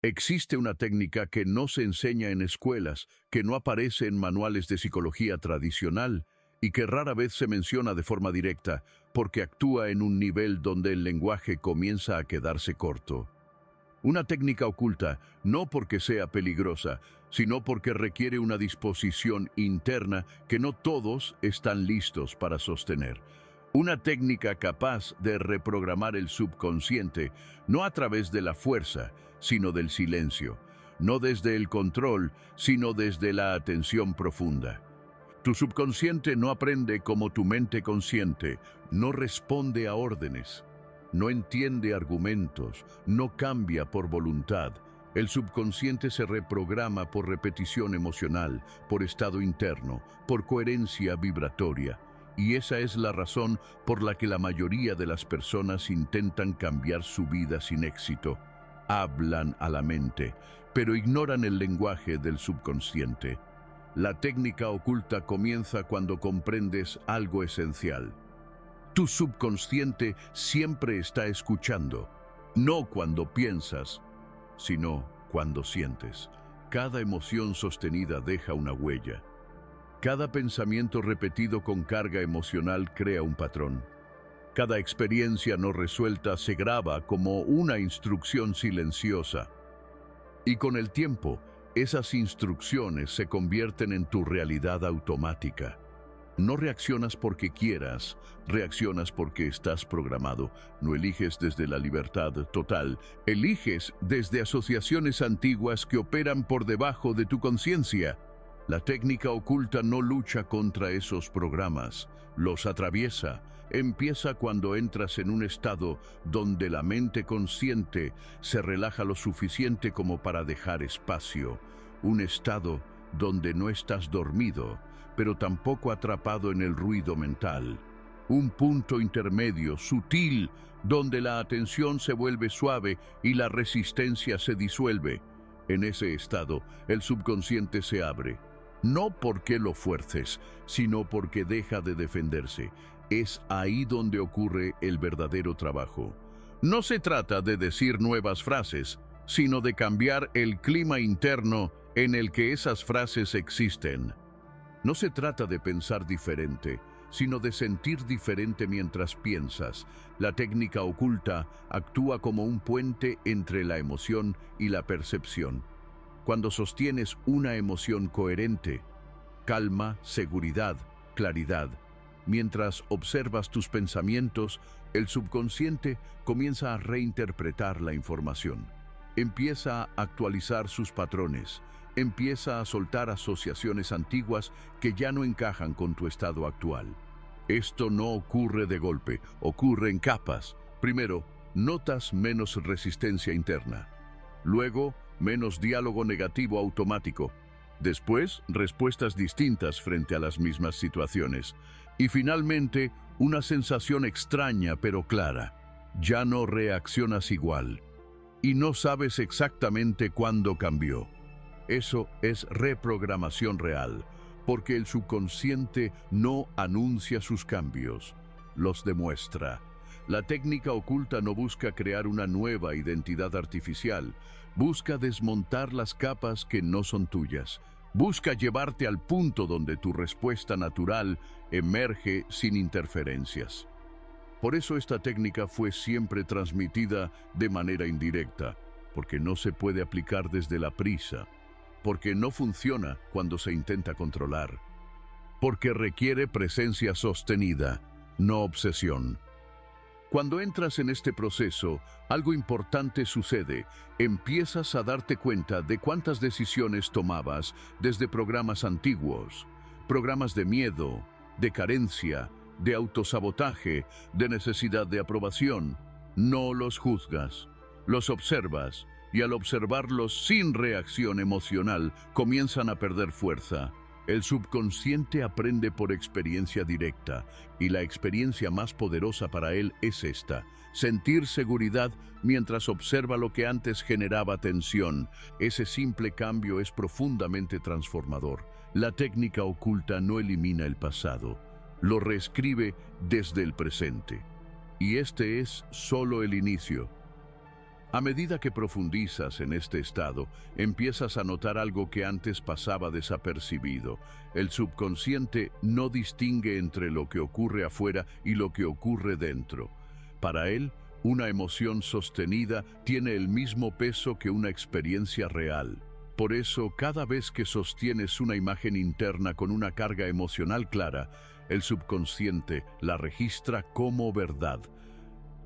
Existe una técnica que no se enseña en escuelas, que no aparece en manuales de psicología tradicional y que rara vez se menciona de forma directa porque actúa en un nivel donde el lenguaje comienza a quedarse corto. Una técnica oculta, no porque sea peligrosa, sino porque requiere una disposición interna que no todos están listos para sostener. Una técnica capaz de reprogramar el subconsciente, no a través de la fuerza, sino del silencio. No desde el control, sino desde la atención profunda. Tu subconsciente no aprende como tu mente consciente, no responde a órdenes. No entiende argumentos, no cambia por voluntad. El subconsciente se reprograma por repetición emocional, por estado interno, por coherencia vibratoria. Y esa es la razón por la que la mayoría de las personas intentan cambiar su vida sin éxito. Hablan a la mente, pero ignoran el lenguaje del subconsciente. La técnica oculta comienza cuando comprendes algo esencial. Tu subconsciente siempre está escuchando, no cuando piensas, sino cuando sientes. Cada emoción sostenida deja una huella. Cada pensamiento repetido con carga emocional crea un patrón. Cada experiencia no resuelta se graba como una instrucción silenciosa. Y con el tiempo, esas instrucciones se convierten en tu realidad automática. No reaccionas porque quieras, reaccionas porque estás programado. No eliges desde la libertad total, eliges desde asociaciones antiguas que operan por debajo de tu conciencia. La técnica oculta no lucha contra esos programas, los atraviesa. Empieza cuando entras en un estado donde la mente consciente se relaja lo suficiente como para dejar espacio. Un estado donde no estás dormido, pero tampoco atrapado en el ruido mental. Un punto intermedio, sutil, donde la atención se vuelve suave y la resistencia se disuelve. En ese estado, el subconsciente se abre. No porque lo fuerces, sino porque deja de defenderse. Es ahí donde ocurre el verdadero trabajo. No se trata de decir nuevas frases, sino de cambiar el clima interno en el que esas frases existen. No se trata de pensar diferente, sino de sentir diferente mientras piensas. La técnica oculta actúa como un puente entre la emoción y la percepción. Cuando sostienes una emoción coherente, calma, seguridad, claridad, mientras observas tus pensamientos, el subconsciente comienza a reinterpretar la información. Empieza a actualizar sus patrones, empieza a soltar asociaciones antiguas que ya no encajan con tu estado actual. Esto no ocurre de golpe, ocurre en capas. Primero, notas menos resistencia interna. Luego, menos diálogo negativo automático. Después, respuestas distintas frente a las mismas situaciones. Y finalmente, una sensación extraña pero clara. Ya no reaccionas igual. Y no sabes exactamente cuándo cambió. Eso es reprogramación real, porque el subconsciente no anuncia sus cambios, los demuestra. La técnica oculta no busca crear una nueva identidad artificial, busca desmontar las capas que no son tuyas, busca llevarte al punto donde tu respuesta natural emerge sin interferencias. Por eso esta técnica fue siempre transmitida de manera indirecta, porque no se puede aplicar desde la prisa, porque no funciona cuando se intenta controlar, porque requiere presencia sostenida, no obsesión. Cuando entras en este proceso, algo importante sucede. Empiezas a darte cuenta de cuántas decisiones tomabas desde programas antiguos, programas de miedo, de carencia, de autosabotaje, de necesidad de aprobación. No los juzgas, los observas, y al observarlos sin reacción emocional, comienzan a perder fuerza. El subconsciente aprende por experiencia directa, y la experiencia más poderosa para él es esta: sentir seguridad mientras observa lo que antes generaba tensión. Ese simple cambio es profundamente transformador. La técnica oculta no elimina el pasado, lo reescribe desde el presente. Y este es solo el inicio. A medida que profundizas en este estado, empiezas a notar algo que antes pasaba desapercibido. El subconsciente no distingue entre lo que ocurre afuera y lo que ocurre dentro. Para él, una emoción sostenida tiene el mismo peso que una experiencia real. Por eso, cada vez que sostienes una imagen interna con una carga emocional clara, el subconsciente la registra como verdad.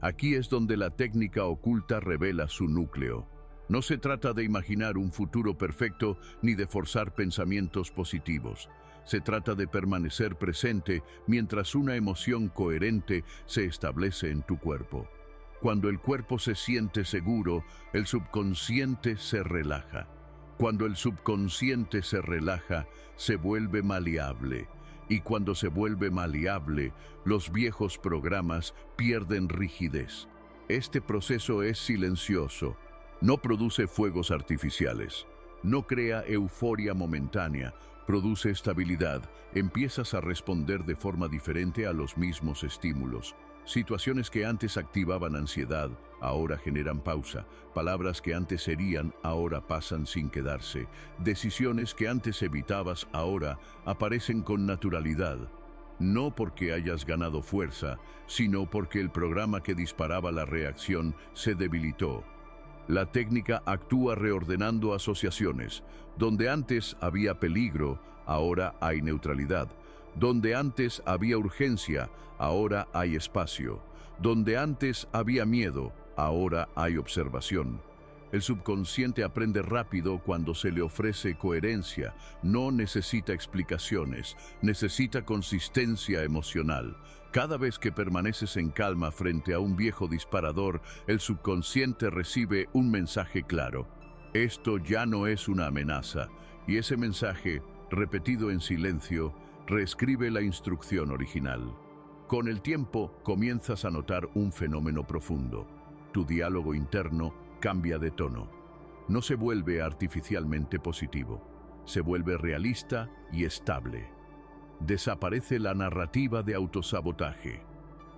Aquí es donde la técnica oculta revela su núcleo. No se trata de imaginar un futuro perfecto ni de forzar pensamientos positivos. Se trata de permanecer presente mientras una emoción coherente se establece en tu cuerpo. Cuando el cuerpo se siente seguro, el subconsciente se relaja. Cuando el subconsciente se relaja, se vuelve maleable. Y cuando se vuelve maleable, los viejos programas pierden rigidez. Este proceso es silencioso, no produce fuegos artificiales, no crea euforia momentánea, produce estabilidad, empiezas a responder de forma diferente a los mismos estímulos. Situaciones que antes activaban ansiedad, ahora generan pausa. Palabras que antes herían, ahora pasan sin quedarse. Decisiones que antes evitabas, ahora aparecen con naturalidad. No porque hayas ganado fuerza, sino porque el programa que disparaba la reacción se debilitó. La técnica actúa reordenando asociaciones. Donde antes había peligro, ahora hay neutralidad. Donde antes había urgencia, ahora hay espacio. Donde antes había miedo, ahora hay observación. El subconsciente aprende rápido cuando se le ofrece coherencia. No necesita explicaciones, necesita consistencia emocional. Cada vez que permaneces en calma frente a un viejo disparador, el subconsciente recibe un mensaje claro. Esto ya no es una amenaza, y ese mensaje, repetido en silencio, reescribe la instrucción original. Con el tiempo, comienzas a notar un fenómeno profundo. Tu diálogo interno cambia de tono. No se vuelve artificialmente positivo, se vuelve realista y estable. Desaparece la narrativa de autosabotaje.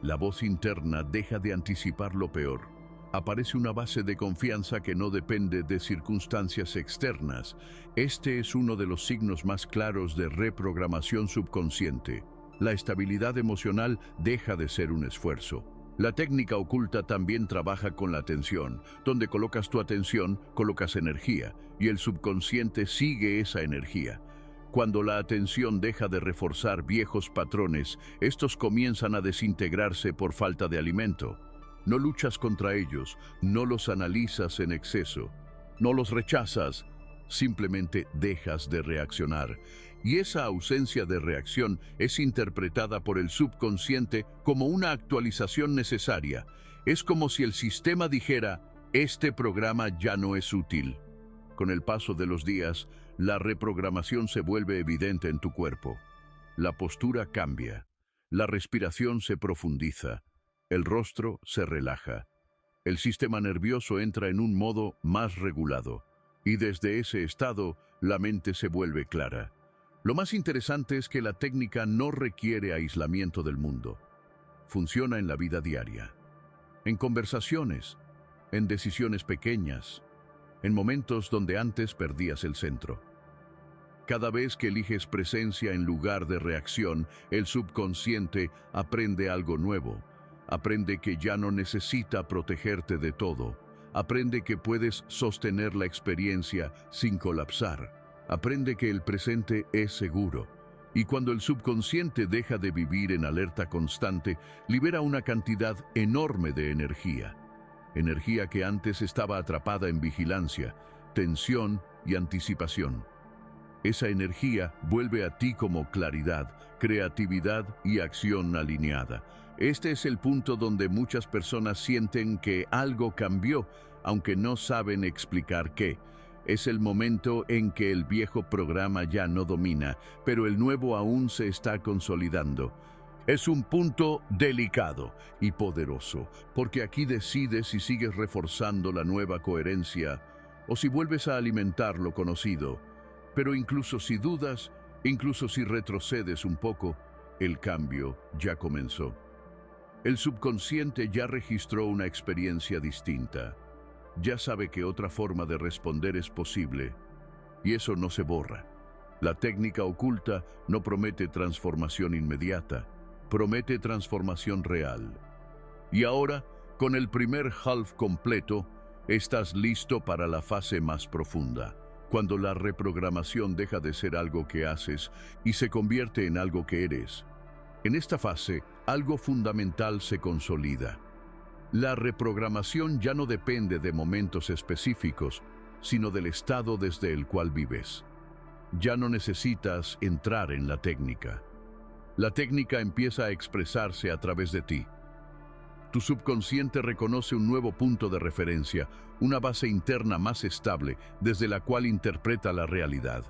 La voz interna deja de anticipar lo peor. Aparece una base de confianza que no depende de circunstancias externas. Este es uno de los signos más claros de reprogramación subconsciente. La estabilidad emocional deja de ser un esfuerzo. La técnica oculta también trabaja con la atención. Donde colocas tu atención, colocas energía, y el subconsciente sigue esa energía. Cuando la atención deja de reforzar viejos patrones, estos comienzan a desintegrarse por falta de alimento. No luchas contra ellos, no los analizas en exceso, no los rechazas, simplemente dejas de reaccionar. Y esa ausencia de reacción es interpretada por el subconsciente como una actualización necesaria. Es como si el sistema dijera, este programa ya no es útil. Con el paso de los días, la reprogramación se vuelve evidente en tu cuerpo. La postura cambia, la respiración se profundiza, el rostro se relaja. El sistema nervioso entra en un modo más regulado, y desde ese estado, la mente se vuelve clara. Lo más interesante es que la técnica no requiere aislamiento del mundo. Funciona en la vida diaria, en conversaciones, en decisiones pequeñas, en momentos donde antes perdías el centro. Cada vez que eliges presencia en lugar de reacción, el subconsciente aprende algo nuevo. Aprende que ya no necesita protegerte de todo. Aprende que puedes sostener la experiencia sin colapsar. Aprende que el presente es seguro. Y cuando el subconsciente deja de vivir en alerta constante, libera una cantidad enorme de energía. Energía que antes estaba atrapada en vigilancia, tensión y anticipación. Esa energía vuelve a ti como claridad, creatividad y acción alineada. Este es el punto donde muchas personas sienten que algo cambió, aunque no saben explicar qué. Es el momento en que el viejo programa ya no domina, pero el nuevo aún se está consolidando. Es un punto delicado y poderoso, porque aquí decides si sigues reforzando la nueva coherencia o si vuelves a alimentar lo conocido. Pero incluso si dudas, incluso si retrocedes un poco, el cambio ya comenzó. El subconsciente ya registró una experiencia distinta. ya sabe que otra forma de responder es posible, y eso no se borra. La técnica oculta no promete transformación inmediata, promete transformación real. Y ahora, con el primer half completo, estás listo para la fase más profunda, cuando la reprogramación deja de ser algo que haces y se convierte en algo que eres. En esta fase, algo fundamental se consolida. La reprogramación ya no depende de momentos específicos, sino del estado desde el cual vives. Ya no necesitas entrar en la técnica. La técnica empieza a expresarse a través de ti. Tu subconsciente reconoce un nuevo punto de referencia, una base interna más estable desde la cual interpreta la realidad.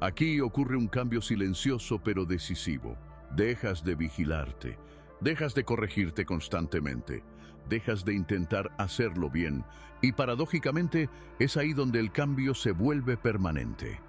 Aquí ocurre un cambio silencioso pero decisivo. Dejas de vigilarte, dejas de corregirte constantemente, dejas de intentar hacerlo bien y paradójicamente es ahí donde el cambio se vuelve permanente.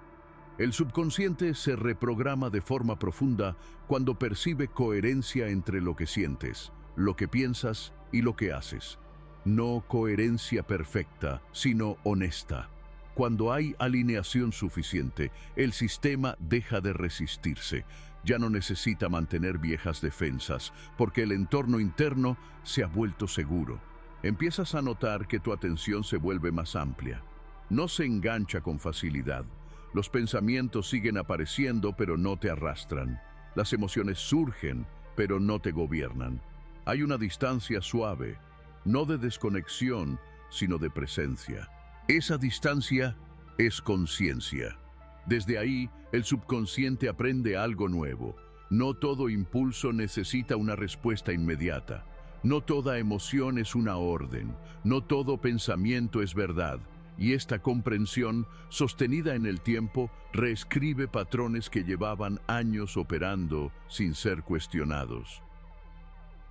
El subconsciente se reprograma de forma profunda cuando percibe coherencia entre lo que sientes, lo que piensas y lo que haces. No coherencia perfecta, sino honesta. Cuando hay alineación suficiente, el sistema deja de resistirse. Ya no necesita mantener viejas defensas, porque el entorno interno se ha vuelto seguro. Empiezas a notar que tu atención se vuelve más amplia. No se engancha con facilidad. Los pensamientos siguen apareciendo, pero no te arrastran. Las emociones surgen, pero no te gobiernan. Hay una distancia suave, no de desconexión, sino de presencia. Esa distancia es conciencia. Desde ahí, el subconsciente aprende algo nuevo. No todo impulso necesita una respuesta inmediata. No toda emoción es una orden. No todo pensamiento es verdad. Y esta comprensión, sostenida en el tiempo, reescribe patrones que llevaban años operando sin ser cuestionados.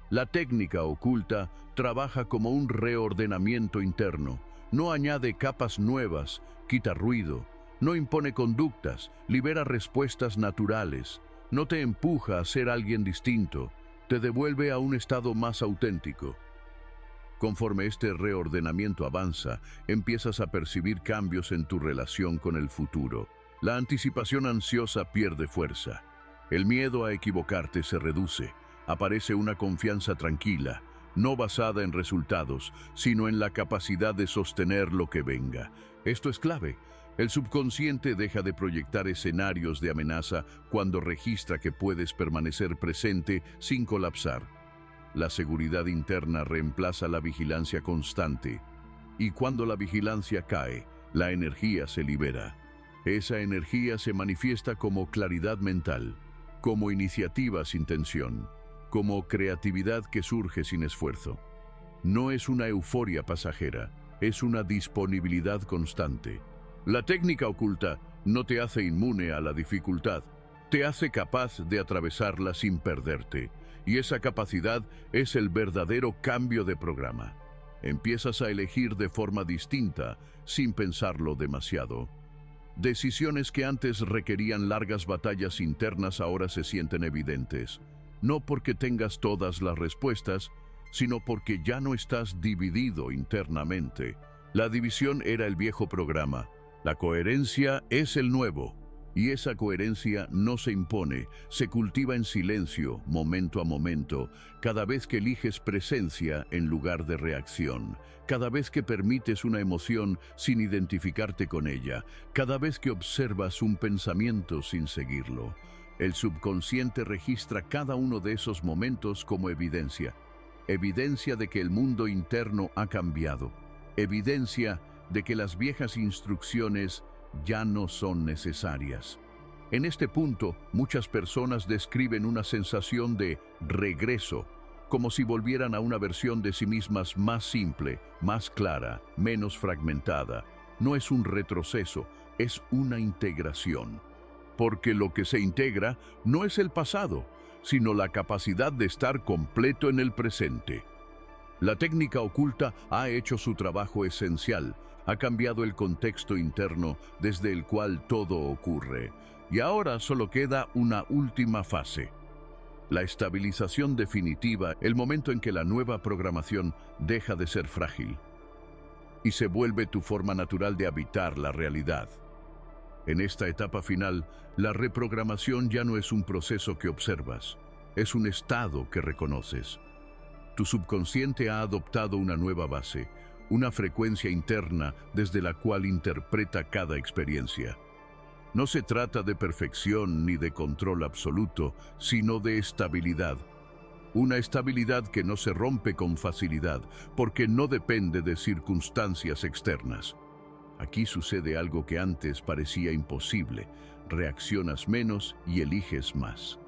La técnica oculta trabaja como un reordenamiento interno. No añade capas nuevas, quita ruido, no impone conductas, libera respuestas naturales, no te empuja a ser alguien distinto, te devuelve a un estado más auténtico. Conforme este reordenamiento avanza, empiezas a percibir cambios en tu relación con el futuro. La anticipación ansiosa pierde fuerza. El miedo a equivocarte se reduce. Aparece una confianza tranquila, no basada en resultados, sino en la capacidad de sostener lo que venga. Esto es clave. El subconsciente deja de proyectar escenarios de amenaza cuando registra que puedes permanecer presente sin colapsar. La seguridad interna reemplaza la vigilancia constante. Y cuando la vigilancia cae, la energía se libera. Esa energía se manifiesta como claridad mental, como iniciativa sin tensión, como creatividad que surge sin esfuerzo. No es una euforia pasajera, es una disponibilidad constante. La técnica oculta no te hace inmune a la dificultad, te hace capaz de atravesarla sin perderte. Y esa capacidad es el verdadero cambio de programa. Empiezas a elegir de forma distinta, sin pensarlo demasiado. Decisiones que antes requerían largas batallas internas ahora se sienten evidentes. No porque tengas todas las respuestas, sino porque ya no estás dividido internamente. La división era el viejo programa, la coherencia es el nuevo. Y esa coherencia no se impone, se cultiva en silencio, momento a momento, cada vez que eliges presencia en lugar de reacción, cada vez que permites una emoción sin identificarte con ella, cada vez que observas un pensamiento sin seguirlo. El subconsciente registra cada uno de esos momentos como evidencia. Evidencia de que el mundo interno ha cambiado. Evidencia de que las viejas instrucciones ya no son necesarias. En este punto, muchas personas describen una sensación de regreso, como si volvieran a una versión de sí mismas más simple, más clara, menos fragmentada. No es un retroceso, es una integración. Porque lo que se integra no es el pasado, sino la capacidad de estar completo en el presente. La técnica oculta ha hecho su trabajo esencial, ha cambiado el contexto interno desde el cual todo ocurre, y ahora solo queda una última fase. La estabilización definitiva, el momento en que la nueva programación deja de ser frágil. y se vuelve tu forma natural de habitar la realidad. En esta etapa final, la reprogramación ya no es un proceso que observas, es un estado que reconoces. Tu subconsciente ha adoptado una nueva base, una frecuencia interna desde la cual interpreta cada experiencia. No se trata de perfección ni de control absoluto, sino de estabilidad. Una estabilidad que no se rompe con facilidad, porque no depende de circunstancias externas. Aquí sucede algo que antes parecía imposible. Reaccionas menos y eliges más.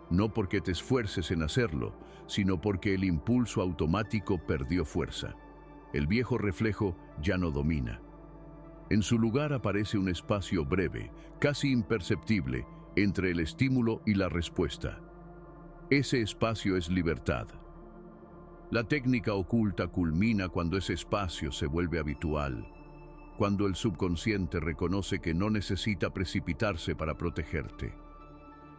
No porque te esfuerces en hacerlo, sino porque el impulso automático perdió fuerza. El viejo reflejo ya no domina. En su lugar aparece un espacio breve, casi imperceptible, entre el estímulo y la respuesta. Ese espacio es libertad. La técnica oculta culmina cuando ese espacio se vuelve habitual, cuando el subconsciente reconoce que no necesita precipitarse para protegerte,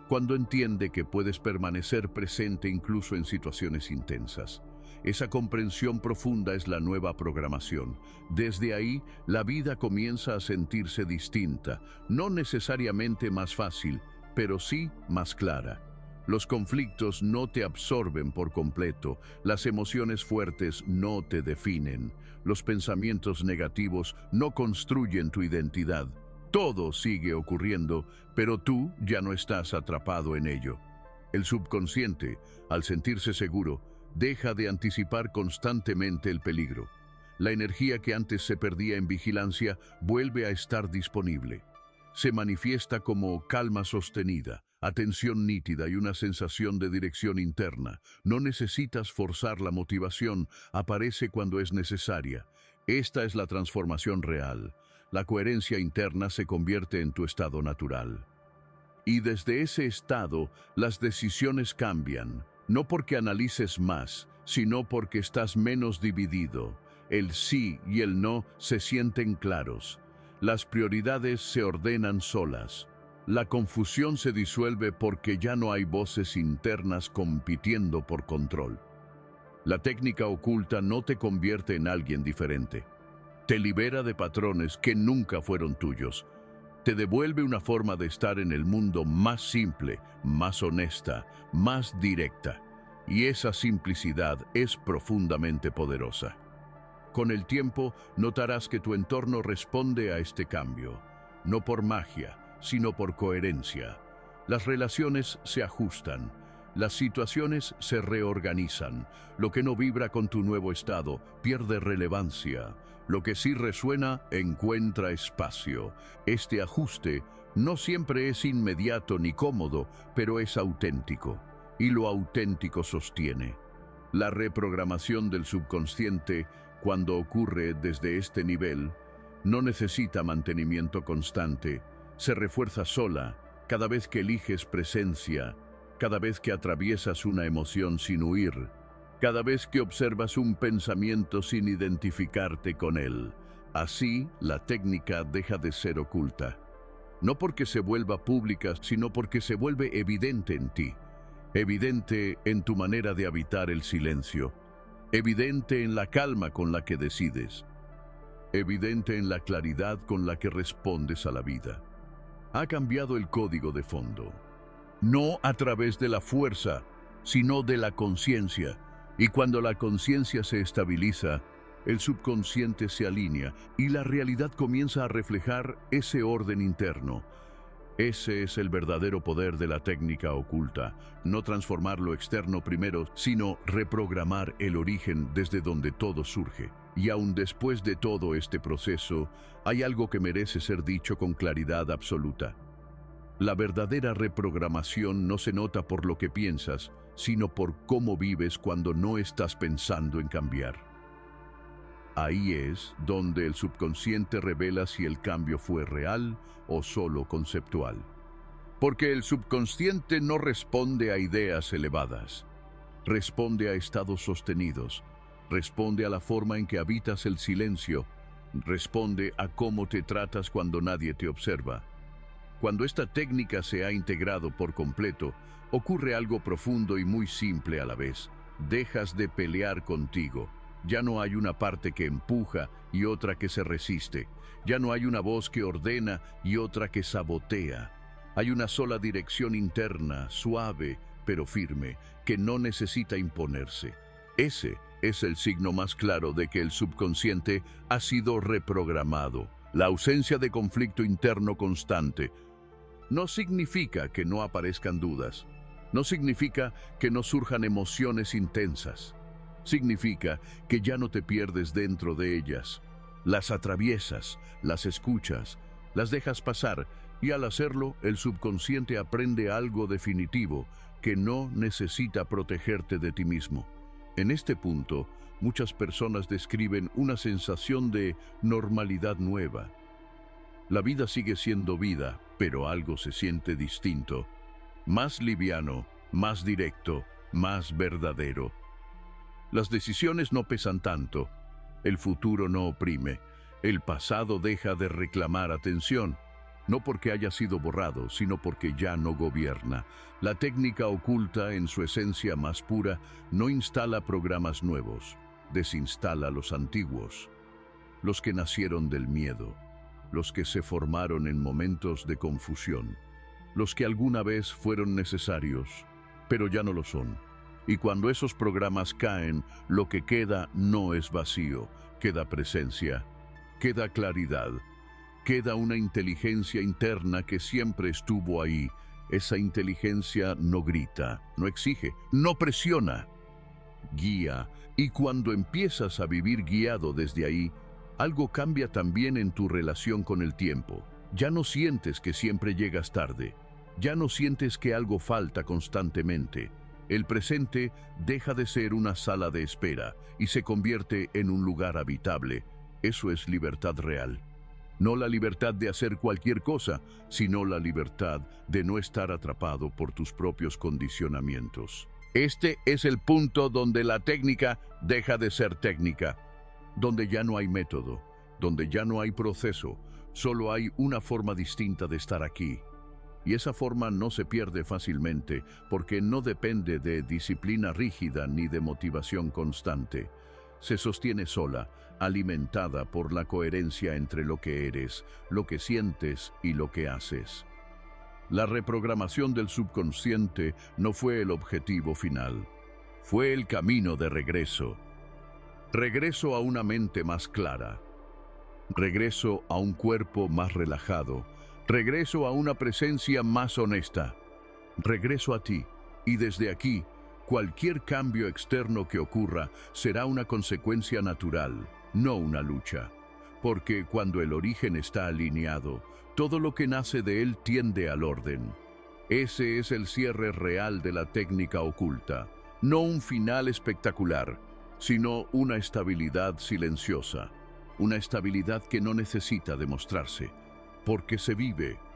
cuando entiende que puedes permanecer presente incluso en situaciones intensas. Esa comprensión profunda es la nueva programación. Desde ahí, la vida comienza a sentirse distinta, no necesariamente más fácil, pero sí más clara. Los conflictos no te absorben por completo, las emociones fuertes no te definen, los pensamientos negativos no construyen tu identidad. Todo sigue ocurriendo, pero tú ya no estás atrapado en ello. El subconsciente, al sentirse seguro, deja de anticipar constantemente el peligro. La energía que antes se perdía en vigilancia vuelve a estar disponible. Se manifiesta como calma sostenida, atención nítida y una sensación de dirección interna. No necesitas forzar la motivación, aparece cuando es necesaria. Esta es la transformación real. La coherencia interna se convierte en tu estado natural. Y desde ese estado, las decisiones cambian, no porque analices más, sino porque estás menos dividido. El sí y el no se sienten claros. Las prioridades se ordenan solas. La confusión se disuelve porque ya no hay voces internas compitiendo por control. La técnica oculta no te convierte en alguien diferente. Te libera de patrones que nunca fueron tuyos. Te devuelve una forma de estar en el mundo más simple, más honesta, más directa. Y esa simplicidad es profundamente poderosa. Con el tiempo, notarás que tu entorno responde a este cambio, no por magia, sino por coherencia. Las relaciones se ajustan, las situaciones se reorganizan. Lo que no vibra con tu nuevo estado pierde relevancia. Lo que sí resuena encuentra espacio. Este ajuste no siempre es inmediato ni cómodo, pero es auténtico. Y lo auténtico sostiene. La reprogramación del subconsciente, cuando ocurre desde este nivel, no necesita mantenimiento constante. Se refuerza sola cada vez que eliges presencia, cada vez que atraviesas una emoción sin huir, cada vez que observas un pensamiento sin identificarte con él. Así, la técnica deja de ser oculta. No porque se vuelva pública, sino porque se vuelve evidente en ti. Evidente en tu manera de habitar el silencio. Evidente en la calma con la que decides. Evidente en la claridad con la que respondes a la vida. Ha cambiado el código de fondo. No a través de la fuerza, sino de la conciencia. Y cuando la conciencia se estabiliza, el subconsciente se alinea y la realidad comienza a reflejar ese orden interno. Ese es el verdadero poder de la técnica oculta. No transformar lo externo primero, sino reprogramar el origen desde donde todo surge. Y aún después de todo este proceso, hay algo que merece ser dicho con claridad absoluta. La verdadera reprogramación no se nota por lo que piensas, sino por cómo vives cuando no estás pensando en cambiar. Ahí es donde el subconsciente revela si el cambio fue real o solo conceptual. Porque el subconsciente no responde a ideas elevadas, responde a estados sostenidos, responde a la forma en que habitas el silencio, responde a cómo te tratas cuando nadie te observa. Cuando esta técnica se ha integrado por completo, ocurre algo profundo y muy simple a la vez. Dejas de pelear contigo. Ya no hay una parte que empuja y otra que se resiste. Ya no hay una voz que ordena y otra que sabotea. Hay una sola dirección interna, suave pero firme, que no necesita imponerse. Ese es el signo más claro de que el subconsciente ha sido reprogramado. La ausencia de conflicto interno constante no significa que no aparezcan dudas. No significa que no surjan emociones intensas. Significa que ya no te pierdes dentro de ellas. Las atraviesas, las escuchas, las dejas pasar y al hacerlo el subconsciente aprende algo definitivo que no necesita protegerte de ti mismo. En este punto, muchas personas describen una sensación de normalidad nueva. La vida sigue siendo vida, pero algo se siente distinto, más liviano, más directo, más verdadero. Las decisiones no pesan tanto, el futuro no oprime, el pasado deja de reclamar atención, no porque haya sido borrado, sino porque ya no gobierna. La técnica oculta, en su esencia más pura, no instala programas nuevos, desinstala los antiguos, los que nacieron del miedo, los que se formaron en momentos de confusión, los que alguna vez fueron necesarios, pero ya no lo son. Y cuando esos programas caen, lo que queda no es vacío, queda presencia, queda claridad, queda una inteligencia interna que siempre estuvo ahí. Esa inteligencia no grita, no exige, no presiona, guía. Y cuando empiezas a vivir guiado desde ahí, algo cambia también en tu relación con el tiempo. Ya no sientes que siempre llegas tarde, ya no sientes que algo falta constantemente. El presente deja de ser una sala de espera y se convierte en un lugar habitable. Eso es libertad real. No la libertad de hacer cualquier cosa, sino la libertad de no estar atrapado por tus propios condicionamientos. Este es el punto donde la técnica deja de ser técnica, donde ya no hay método, donde ya no hay proceso, solo hay una forma distinta de estar aquí. Y esa forma no se pierde fácilmente porque no depende de disciplina rígida ni de motivación constante. Se sostiene sola, alimentada por la coherencia entre lo que eres, lo que sientes y lo que haces. La reprogramación del subconsciente no fue el objetivo final, fue el camino de regreso. Regreso a una mente más clara, regreso a un cuerpo más relajado, regreso a una presencia más honesta, regreso a ti, y desde aquí, cualquier cambio externo que ocurra será una consecuencia natural, no una lucha. Porque cuando el origen está alineado, todo lo que nace de él tiende al orden. Ese es el cierre real de la técnica oculta, no un final espectacular, sino una estabilidad silenciosa, una estabilidad que no necesita demostrarse, porque se vive